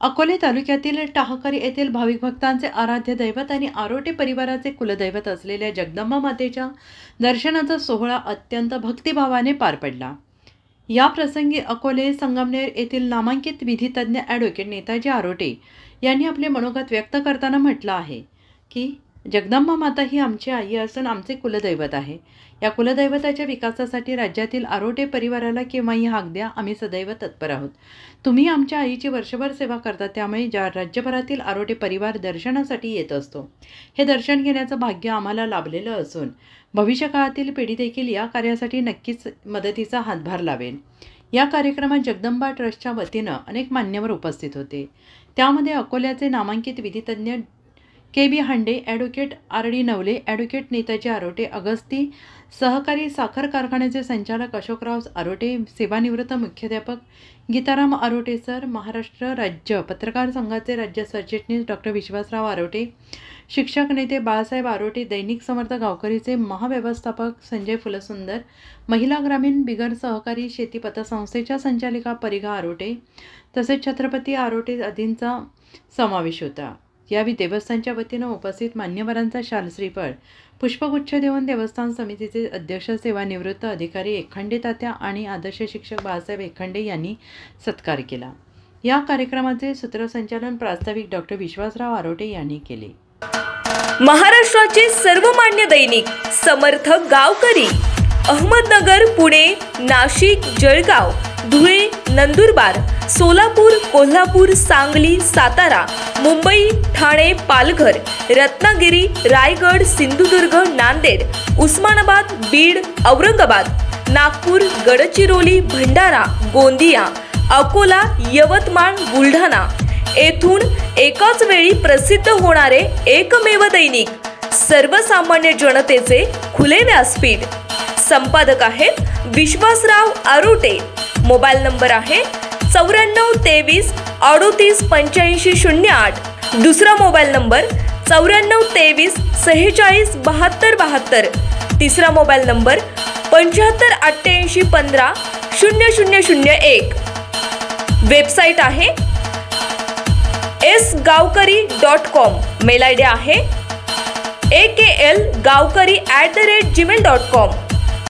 अकोले तालुक्यातील टाहकरी येथील भाविक भक्तांचे आराध्य दैवत आणि आरोटे परिवाराचे कुलदैवत असलेल्या जगदंबा मातेच्या दर्शनाचा सोहळा अत्यंत भक्तिभावाने पार पडला। या प्रसंगी अकोले संगमनेर येथील नामांकित विधितज्ञ ॲडव्होकेट नेताजी आरोटे यांनी आपले मनोगत व्यक्त करताना म्हटलं आहे की जगदंबा माता ही आमची आई असून आमचे कुलदैवत आहे। या कुलदैवताच्या विकासासाठी राज्यातील आरोटे परिवाराला केव्हाही हाक द्या, आम्ही सदैव तत्पर आहोत। तुम्ही आमच्या आईची वर्षभर सेवा करता, त्यामुळे राज्यभरातील आरोटे परिवार दर्शनासाठी येत असतो। हे दर्शन घेण्याचं भाग्य आम्हाला लाभलेलं असून भविष्यकाळातील पिढी देखील या कार्यासाठी नक्कीच मदतीचा हातभार लावेल। या कार्यक्रमात जगदंबा ट्रस्टच्या वतीनं अनेक मान्यवर उपस्थित होते। त्यामध्ये अकोल्याचे नामांकित विधितज्ञ KB Hande, advocate RD Navale, advocate Netaji Arote, Agasti Sahakari Sakhar कारखान्याचे संचालक अशोकराव आरोटे, सेवानिवृत्त मुख्याध्यापक गीताराम आरोटे सर, महाराष्ट्र राज्य पत्रकार संघाचे राज्य सरचिटणीस डॉक्टर विश्वासराव आरोटे, शिक्षक नेते बाळासाहेब आरोटे, दैनिक समर्थ गावकरीचे महाव्यवस्थापक संजय फुलसुंदर, महिला ग्रामीण बिगर सहकारी शेती पतसंस्थेच्या संचालिका परिघा आरोटे तसेच छत्रपती आरोटे आदींचा समावेश होता। यावेळी देवस्थानच्या वतीनं उपस्थित मान्यवरांचा शाल श्रीफळ पुष्पगुच्छ देऊन देवस्थान समितीचे अध्यक्ष सेवानिवृत्त अधिकारी एकखंडे तात्या आणि आदर्श शिक्षक बाळासाहेब एकखंडे यांनी सत्कार केला। या कार्यक्रमाचे सूत्रसंचालन प्रास्ताविक डॉक्टर विश्वासराव आरोटे यांनी केले। महाराष्ट्राचे सर्वमान्य दैनिक समर्थ गावकरी अहमदनगर, पुणे, नाशिक, जळगाव, धुळे, नंदुरबार, सोलापूर, कोल्हापूर, सांगली, सातारा, मुंबई, ठाणे, पालघर, रत्नागिरी, रायगड, सिंधुदुर्ग, नांदेड, उस्मानाबाद, बीड, औरंगाबाद, नागपूर, गडचिरोली, भंडारा, गोंदिया, अकोला, यवतमाळ, बुलढाणा येथून एकाच वेळी प्रसिद्ध होणारे एकमेव दैनिक, सर्वसामान्य जनतेचे खुले व्यासपीठ। संपादक आहेत विश्वासराव आरोटे। मोबाईल नंबर आहे 9423 38 85 08। दुसरा मोबाईल नंबर 9423 46 72 72। तिसरा मोबाईल नंबर 75 88 15 0001। वेबसाईट आहे sgavkari.com। मेल आयडी आहे aklgavkari@gmail.com।